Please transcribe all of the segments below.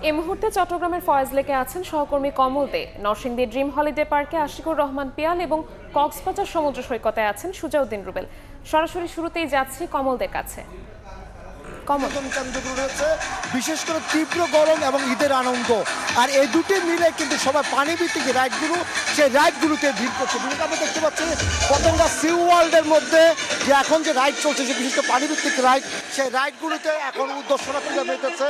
এই মুহূর্তে চট্টগ্রামের ফয়েজ লেকে আছেন সহকর্মী কমল দে। নরসিংদী ড্রিম হলিডে পার্কে আশিকুর রহমান পিয়াল এবং কক্সবাজার সমুদ্র সৈকতে আছেন সুজাউদ্দিন রুবেল। সরাসরি শুরুতেই যাচ্ছি কমল দের কাছে। বিশেষ করে তীব্র গরম এবং ঈদের আনন্দ, আর এই দুটি মিলে কিন্তু সবাই পানিভিত্তিক রাইডগুলো, সেই রাইডগুলোতে ভিড় করছে। আমরা দেখতে পাচ্ছি পতেঙ্গা সি ওয়ার্ল্ডের মধ্যে যে এখন যে রাইড চলছে, সে বিশেষ করে পানিভিত্তিক রাইড, সেই রাইডগুলোতে এখন দর্শনার্থীরা মেতেছে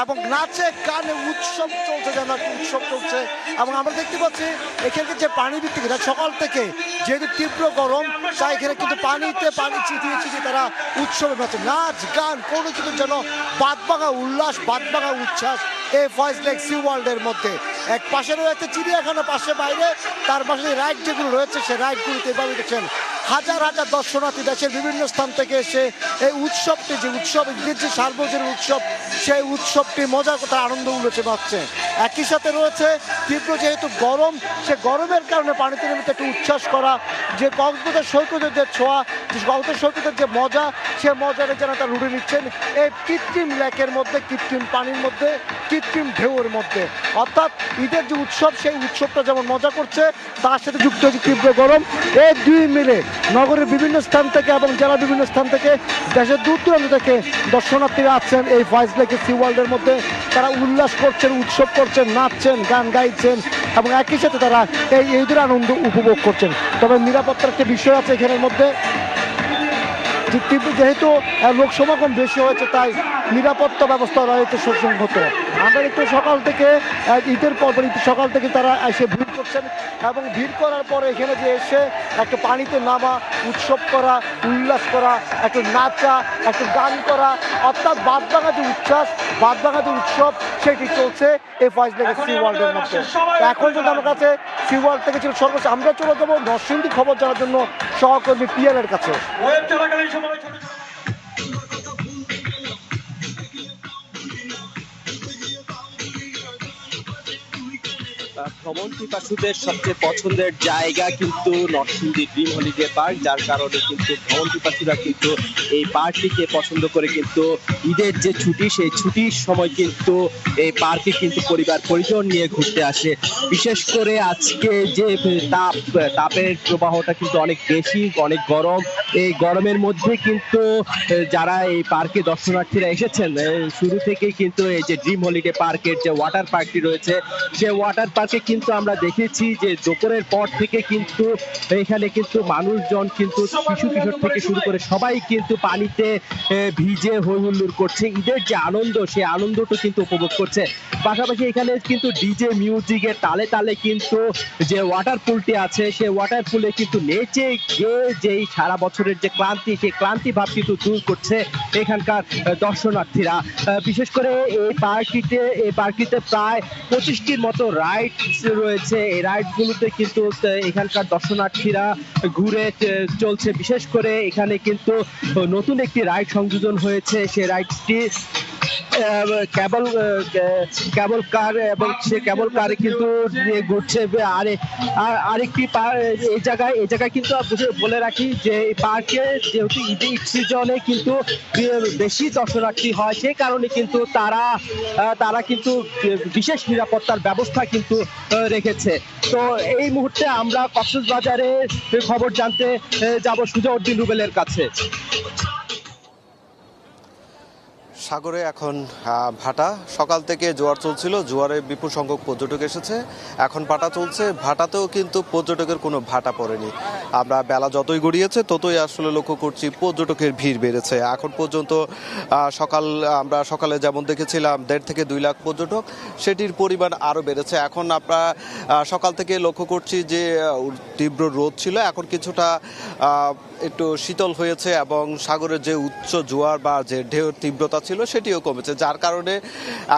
এবং নাচে গানে উৎসব চলছে, যেন একটা উৎসব চলছে। এবং আমরা দেখতে পাচ্ছি এখানে যে পানিভিত্তিক রাইড সকাল থেকে, যেহেতু তীব্র গরম, তাই এখানে কিন্তু পানিতে পানি ছিটিয়ে ছিটিয়ে তারা উৎসবে মেতে, নাচ গান কোনো কিন্তু যেন বাদবাগা উল্লাস, বাদবাগা উচ্ছ্বাস এই ফয়েজ লেক সি ওয়ার্ল্ডের মধ্যে। এক পাশে রয়েছে চিড়িয়াখানা, পাশে বাইরে, তার পাশে রাইড যেগুলো রয়েছে সেই রাইডগুলোতে এভাবে দেখছেন হাজার হাজার দর্শনার্থী দেশের বিভিন্ন স্থান থেকে এসে এই উৎসবটি, যে উৎসব ঈদের যে সার্বজনীন উৎসব, সেই উৎসবটি মজার কথা আনন্দ উল্লেছে পাচ্ছে। একই সাথে রয়েছে তীব্র যেহেতু গরম, সে গরমের কারণে পানিতে নেমে একটু উচ্ছ্বাস করা, যে কক্সবাজার সৈকতের যে ছোঁয়া, যে কক্সবাজার সৈকতের যে মজা, সে মজাটা যেন তারা লুটে নিচ্ছেন এই কৃত্রিম লেকের মধ্যে, কৃত্রিম পানির মধ্যে, কৃত্রিম ঢেউয়ের মধ্যে। অর্থাৎ ঈদের যে উৎসব, সেই উৎসবটা যেমন মজা করছে, তার সাথে যুক্ত হয়েছে তীব্র গরম। এই দুই মিলে নগরের বিভিন্ন স্থান থেকে এবং জেলার বিভিন্ন স্থান থেকে, দেশের দূর দূরান্ত থেকে দর্শনার্থীরা আসছেন এই ফয়েজ লেকের সি ওয়ার্ল্ডের মধ্যে। তারা উল্লাস করছেন, উৎসব করছেন, নাচছেন, গান গাইছেন এবং একই সাথে তারা এই ঈদের আনন্দ উপভোগ করছেন। তবে নিরাপত্তার একটা বিষয় আছে এখানের মধ্যে, যেহেতু লোক সমাগম বেশি হয়েছে, তাই নিরাপত্তা ব্যবস্থা রয়েছে সুসংহত। আমরা একটু সকাল থেকে, ঈদের পর সকাল থেকে তারা এসে ভিড় করছেন এবং ভিড় করার পরে এখানে যে এসে একটা পানিতে নামা, উৎসব করা, উল্লাস করা, একটু নাচা, একটু গান করা, অর্থাৎ বাদবাগা যে উচ্ছ্বাস, বাদবাগা যে উৎসব, সেটি চলছে এই ফয়েজ লেকের সি ওয়ার্ল্ডের মধ্যে। এখন যদি আমার কাছে সি ওয়ার্ল্ড থেকে ছিল সর্বোচ্চ, আমরা চলে যাবো নরসিংদী খবর জানার জন্য সহকর্মী পিয়ালের কাছে। ভ্রমণ পিপাসুদের সবচেয়ে পছন্দের জায়গা কিন্তু নরসিংদী ড্রিম হলিডে পার্ক, যার কারণে কিন্তু ভ্রমণ পিপাসুরা কিন্তু এই পার্কটিকে পছন্দ করে। কিন্তু ঈদের যে ছুটি, সেই ছুটির সময় কিন্তু এই পার্কে কিন্তু পরিবার পরিজন নিয়ে ঘুরতে আসে। বিশেষ করে আজকে যে তাপের প্রবাহটা কিন্তু অনেক বেশি, অনেক গরম। এই গরমের মধ্যে কিন্তু যারা এই পার্কে দর্শনার্থীরা এসেছেন, শুরু থেকেই কিন্তু এই যে ড্রিম হলিডে পার্কের যে ওয়াটার পার্কটি রয়েছে, সে ওয়াটার পার্কে কিন্তু আমরা দেখেছি যে দুপুরের পর থেকে কিন্তু এখানে কিন্তু মানুষজন কিন্তু শিশু কিশোর থেকে শুরু করে সবাই কিন্তু পানিতে ভিজে হই হুল্লোড় করছে। ঈদের যে আনন্দ, সেই আনন্দটা কিন্তু উপভোগ করছে। পাশাপাশি এখানে কিন্তু ডিজে মিউজিকের তালে তালে কিন্তু যে ওয়াটার পুলটি আছে, সেই ওয়াটার পুলে কিন্তু নেচে গিয়ে যেই সারা বছরের যে ক্লান্তি, সেই ক্লান্তি ভাব কিন্তু দূর করছে এখানকার দর্শনার্থীরা। বিশেষ করে এই পার্কটিতে প্রায় 25টির মতো রাইড রয়েছে। এই রাইডগুলোতে কিন্তু এখানকার দর্শনার্থীরা ঘুরে চলছে। বিশেষ করে এখানে কিন্তু নতুন একটি রাইড সংযোজন হয়েছে, সেই রাইডটি কেবল কার, এবং সে কেবল কারে কিন্তু নিয়ে ঘুরছে। আরেকটি এই জায়গায় কিন্তু বলে রাখি যে এই পার্কে যেহেতু ঈদ সিজনে কিন্তু বেশি দর্শনার্থী হয়, সেই কারণে কিন্তু তারা কিন্তু বিশেষ নিরাপত্তার ব্যবস্থা কিন্তু রেখেছে। তো এই মুহূর্তে আমরা কক্সবাজারে খবর জানতে যাব সুজাউদ্দিন রুবেলের কাছে। সাগরে এখন ভাটা, সকাল থেকে জোয়ার চলছিল, জোয়ারে বিপুল সংখ্যক পর্যটক এসেছে। এখন ভাটা চলছে, ভাটাতেও কিন্তু পর্যটকের কোনো ভাটা পড়েনি। আমরা বেলা যতই গড়িয়েছে ততই আসলে লক্ষ্য করছি পর্যটকের ভিড় বেড়েছে। এখন পর্যন্ত আমরা সকালে যেমন দেখেছিলাম 1.5 থেকে 2 লাখ পর্যটক, সেটির পরিমাণ আরও বেড়েছে। এখন আমরা সকাল থেকে লক্ষ্য করছি যে তীব্র রোদ ছিল, এখন কিছুটা একটু শীতল হয়েছে এবং সাগরের যে উচ্চ জোয়ার বা যে ঢেউর তীব্রতা ছিল সেটিও কমেছে, যার কারণে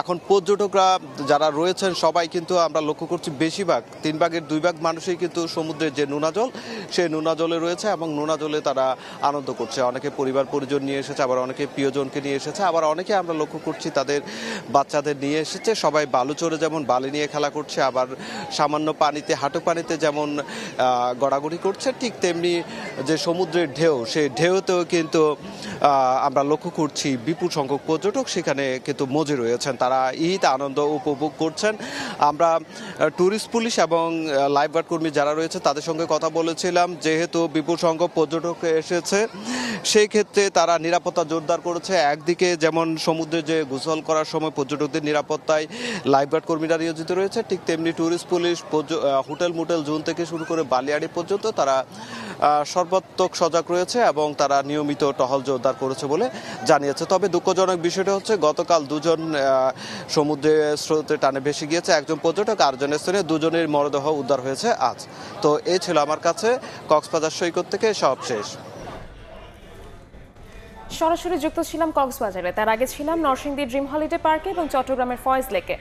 এখন পর্যটকরা যারা রয়েছেন সবাই কিন্তু আমরা লক্ষ্য করছি বেশিরভাগ 3 ভাগের 2 ভাগ মানুষই কিন্তু সমুদ্রের যে নোনা জল, সেই নোনা জলে রয়েছে এবং নোনা জলে তারা আনন্দ করছে। অনেকে পরিবার পরিজন নিয়ে এসেছে, আবার অনেকে প্রিয়জনকে নিয়ে এসেছে, আবার অনেকে আমরা লক্ষ্য করছি তাদের বাচ্চাদের নিয়ে এসেছে। সবাই বালুচরে যেমন বালি নিয়ে খেলা করছে, আবার সামান্য পানিতে, হাঁটু পানিতে যেমন গড়াগড়ি করছে, ঠিক তেমনি যে সমুদ্রের ঢেউ, সেই ঢেউতেও কিন্তু আমরা লক্ষ্য করছি বিপুল সংখ্যক পর্যটক সেখানে কিন্তু মজুদ রয়েছেন, তারা ঈদ আনন্দ উপভোগ করছেন। আমরা ট্যুরিস্ট পুলিশ এবং লাইফগার্ড কর্মী যারা রয়েছে তাদের সঙ্গে কথা বলেছিলাম। যেহেতু বিপুল সংখ্যক পর্যটক এসেছে সেই ক্ষেত্রে তারা নিরাপত্তা জোরদার করেছে। একদিকে যেমন সমুদ্রে যে গোসল করার সময় পর্যটকদের নিরাপত্তায় লাইফগার্ড কর্মীরা নিয়োজিত রয়েছে, ঠিক তেমনি tourist police, hotel motel zone থেকে শুরু করে বালিয়াড়ি পর্যন্ত তারা সর্বাত্মক সজাগ রয়েছে এবং তারা নিয়মিত টহল জোরদার করেছে বলে জানিয়েছে। তবে দুঃখজনক বিষয়টা হচ্ছে গতকাল দুজন সমুদ্রে স্রোতে টানে ভেসে গিয়েছে, একজন পর্যটক আরেকজনের স্থানে, দুজনের মরদেহ উদ্ধার হয়েছে আজ। তো এই ছিল আমার কাছে কক্সবাজার সৈকত থেকে সবশেষ। সরাসরি যুক্ত ছিলাম কক্সবাজারে, তার আগে ছিলাম নরসিংদী ড্রিম হলিডে পার্কে এবং চট্টগ্রামের ফয়েজ লেকে।